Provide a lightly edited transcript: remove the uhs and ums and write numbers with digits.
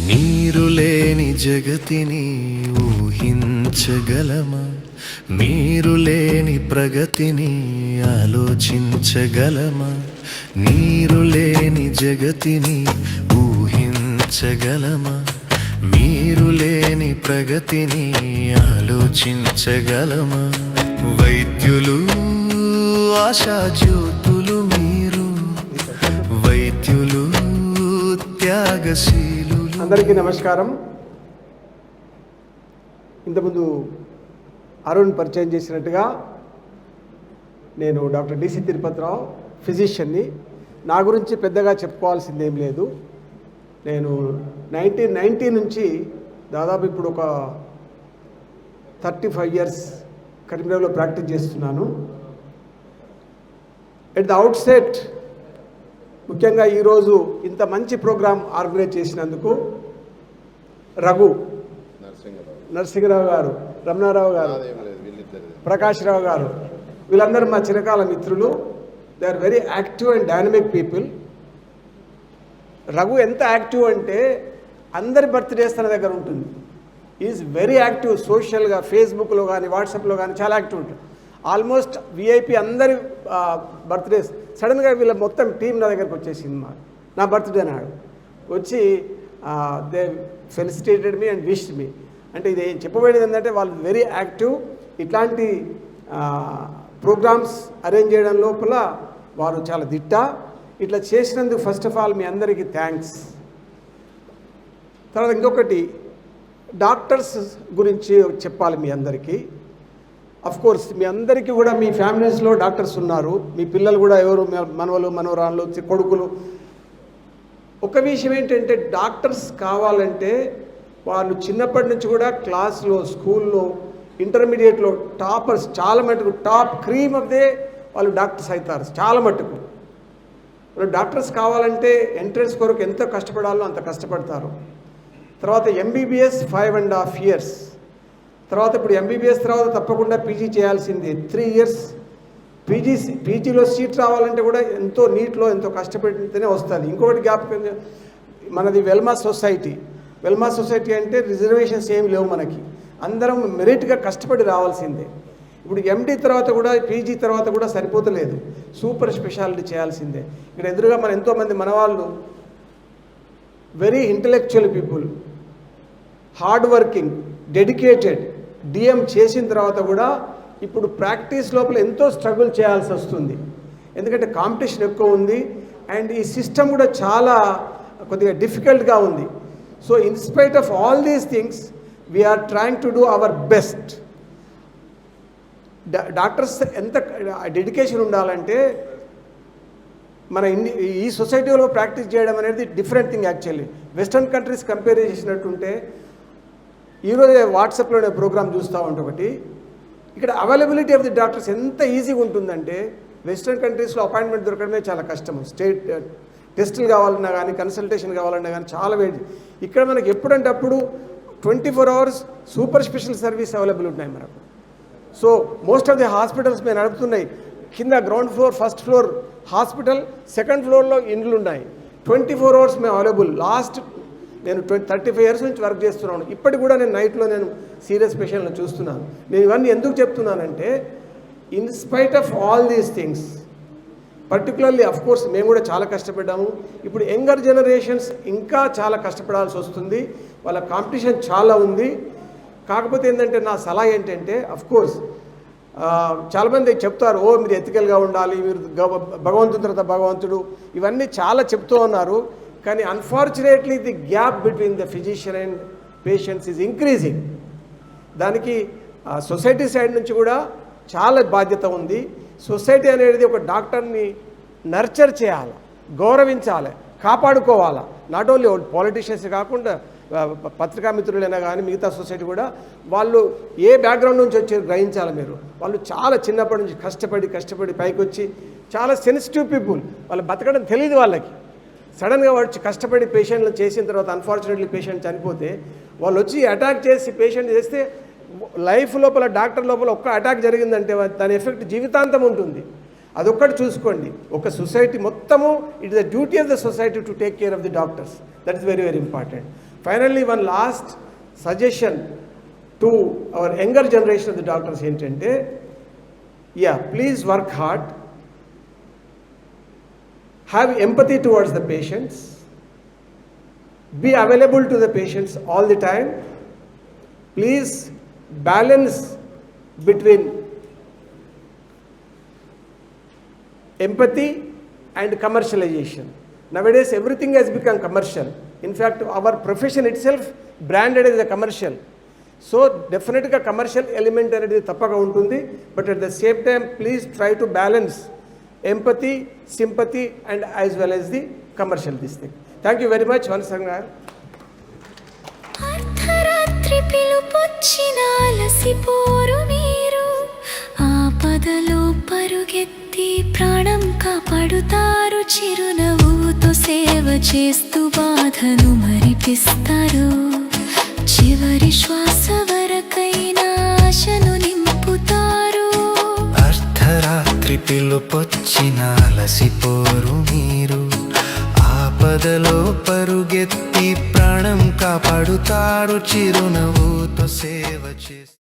నీరు లేని జగతిని ఊహించగలమా? మీరు లేని ప్రగతిని ఆలోచించగలమా? నీరు లేని జగతిని ఊహించగలమా? మీరు లేని ప్రగతిని ఆలోచించగలమా? వైద్యులు ఆశాజ్యోతులు మీరు, వైద్యులు త్యాగశీలు. అందరికీ నమస్కారం. ఇంతకుముందు అరుణ్ పరిచయం చేసినట్టుగా నేను డాక్టర్ డిసి తిరుపతిరావు, ఫిజిషియన్ని. నా గురించి పెద్దగా చెప్పుకోవాల్సింది ఏం లేదు. నేను 1990 నుంచి దాదాపు ఇప్పుడు ఒక 35 ఇయర్స్ కరీంనగర్లో ప్రాక్టీస్ చేస్తున్నాను. ఎట్ ద అవుట్సెట్ ముఖ్యంగా ఈరోజు ఇంత మంచి ప్రోగ్రాం ఆర్గనైజ్ చేసినందుకు నరసింహరావు గారు, రమణారావు గారు, ప్రకాష్ రావు గారు, వీళ్ళందరూ మా చిరకాల మిత్రులు. They are very active and dynamic people. Raghu ఎంత యాక్టివ్ అంటే అందరి బర్త్డేస్ తన దగ్గర ఉంటుంది. ఈజ్ వెరీ యాక్టివ్ సోషల్గా, ఫేస్బుక్లో కానీ వాట్సాప్లో కానీ చాలా యాక్టివ్ ఉంటుంది. ఆల్మోస్ట్ విఐపి అందరి బర్త్డేస్ సడన్గా వీళ్ళ మొత్తం టీం నా దగ్గరకు వచ్చేసింది. నా బర్త్డే నాడు వచ్చి they felicitated me and wished me. అంటే ఇది చెప్పబడేది ఏంటంటే వాళ్ళు వెరీ యాక్టివ్. ఇట్లాంటి ప్రోగ్రామ్స్ అరేంజ్ చేయడం లోపల వారు చాలా దిట్ట. ఇట్లా చేసినందుకు ఫస్ట్ ఆఫ్ ఆల్ మీ అందరికీ థ్యాంక్స్. తర్వాత ఇంకొకటి, డాక్టర్స్ గురించి చెప్పాలి మీ అందరికీ. కోర్స్ మీ అందరికీ కూడా మీ ఫ్యామిలీస్లో డాక్టర్స్ ఉన్నారు. మీ పిల్లలు కూడా ఎవరు మనవలు, మనవరాళ్ళు, కొడుకులు. ఒక విషయం ఏంటంటే డాక్టర్స్ కావాలంటే వాళ్ళు చిన్నప్పటి నుంచి కూడా క్లాస్లో, స్కూల్లో, ఇంటర్మీడియట్లో టాపర్స్, చాలా మటుకు టాప్ క్రీమ్ ఆఫ్ దే వాళ్ళు డాక్టర్స్ అవుతారు. చాలా మటుకు వాళ్ళు డాక్టర్స్ కావాలంటే ఎంట్రన్స్ కొరకు ఎంత కష్టపడాలో అంత కష్టపడతారు. తర్వాత ఎంబీబీఎస్ 5.5 years. తర్వాత ఇప్పుడు ఎంబీబీఎస్ తర్వాత తప్పకుండా పీజీ చేయాల్సింది 3 years. పీజీలో సీట్ రావాలంటే కూడా ఎంతో నీట్లో ఎంతో కష్టపడితేనే వస్తుంది. ఇంకొకటి జ్ఞాపకం, మనది వెల్మా సొసైటీ అంటే రిజర్వేషన్స్ ఏమి లేవు మనకి. అందరం మెరిట్గా కష్టపడి రావాల్సిందే. ఇప్పుడు ఎండి తర్వాత కూడా, పీజీ తర్వాత కూడా సరిపోతలేదు, సూపర్ స్పెషాలిటీ చేయాల్సిందే. ఇక్కడ ఎదురుగా మన ఎంతోమంది మనవాళ్ళు very intellectual people, hard working, dedicated. DM చేసిన తర్వాత కూడా ఇప్పుడు ప్రాక్టీస్ లోపల ఎంతో స్ట్రగుల్ చేయాల్సి వస్తుంది. ఎందుకంటే కాంపిటీషన్ ఎక్కువ ఉంది అండ్ ఈ సిస్టమ్ కూడా చాలా కొద్దిగా డిఫికల్ట్గా ఉంది. So in spite of all these things we're trying to do our best. Doctors ఎంత డెడికేషన్ ఉండాలంటే మన ఈ సొసైటీలో ప్రాక్టీస్ చేయడం అనేది different thing actually. Western countries compare చేసినట్టుంటే, ఈరోజు వాట్సాప్లో నేను ప్రోగ్రామ్ చూస్తూ ఉంటే ఒకటి, ఇక్కడ అవైలబిలిటీ ఆఫ్ ది డాక్టర్స్ ఎంత ఈజీగా ఉంటుందంటే వెస్టర్న్ కంట్రీస్లో అపాయింట్మెంట్ దొరకడమే చాలా కష్టం. స్టేట్ టెస్టులు కావాలన్నా కానీ, కన్సల్టేషన్ కావాలన్నా కానీ చాలా వేడి. ఇక్కడ మనకి ఎప్పుడంటే అప్పుడు 24 hours super special service available ఉన్నాయి మనకు. So most of the hospitals మేము నడుపుతున్నాయి. కింద ground floor, first floor hospital, second ఫ్లోర్లో ఇండ్లు ఉన్నాయి. 24 hours మేము అవైలబుల్. లాస్ట్ నేను 35 years నుంచి వర్క్ చేస్తున్నాను. ఇప్పటికి కూడా నేను నైట్లో నేను సీరియస్ పేషెంట్లను చూస్తున్నాను. నేను ఇవన్నీ ఎందుకు చెప్తున్నానంటే in spite of all these things, particularly course మేము కూడా చాలా కష్టపడ్డాము. ఇప్పుడు యంగర్ జనరేషన్స్ ఇంకా చాలా కష్టపడాల్సి వస్తుంది. వాళ్ళ కాంపిటీషన్ చాలా ఉంది. కాకపోతే ఏంటంటే నా సలహా ఏంటంటే కోర్స్ చాలామంది చెప్తారు, మీరు ఎథికల్గా ఉండాలి, మీరు భగవంతుని తర్వాత భగవంతుడు, ఇవన్నీ చాలా చెప్తూ ఉన్నారు. కానీ unfortunately the gap between the physician and patients is increasing. దానికి సొసైటీ సైడ్ నుంచి కూడా చాలా బాధ్యత ఉంది. సొసైటీ అనేది ఒక డాక్టర్ని నర్చర్ చేయాలి, గౌరవించాలి, కాపాడుకోవాలి. నాట్ ఓన్లీ పాలిటీషియన్స్ కాకుండా పత్రికా మిత్రులైనా కానీ మిగతా సొసైటీ కూడా వాళ్ళు ఏ బ్యాక్గ్రౌండ్ నుంచి వచ్చి గ్రహించాలి. మీరు వాళ్ళు చాలా చిన్నప్పటి నుంచి కష్టపడి పైకి వచ్చి చాలా సెన్సిటివ్ పీపుల్. వాళ్ళు బతకడం తెలియదు వాళ్ళకి. సడన్గా వచ్చి కష్టపడి పేషెంట్లు చేసిన తర్వాత అన్ఫార్చునేట్లీ పేషెంట్ చనిపోతే వాళ్ళు వచ్చి అటాక్ చేసి పేషెంట్ చేస్తే లైఫ్ లోపల, డాక్టర్ లోపల ఒక్క అటాక్ జరిగిందంటే దాని ఎఫెక్ట్ జీవితాంతం ఉంటుంది. అదొక్కటి చూసుకోండి. ఒక సొసైటీ మొత్తము, it is the duty of the society to take care of the doctors. That is very very important. Finally, one last suggestion to our younger generation of the doctors ఏంటంటే, yeah, please work hard, have empathy towards the patients, be available to the patients all the time, please balance between empathy and commercialization. Nowadays everything has become commercial. In fact, our profession itself branded as a commercial. So definitely commercial element అనేది తప్పగా ఉంటుంది, but at the same time please try to balance empathy, sympathy and as well as the commercial this thing. Thank you very much once again. అర్ధరాత్రి పిలుపొచ్చిన అలసిపోరు మీరు, ఆపదలో పరుగెత్తి ప్రాణం కాపాడుతారు, చిరునవ్వుతో సేవ చేస్తూ బాధను మరిపిస్తారు, చివరి శ్వాస వరకైనా ఆశను నింపుతారు. అర్ధరాత్రి పిలుపొచ్చిన అలసిపోరు మీరు, ఆపదలో పరుగెత్తి ప్రాణం కాపాడుతారు, చిరునవ్వుతో సేవ చేస్తారు.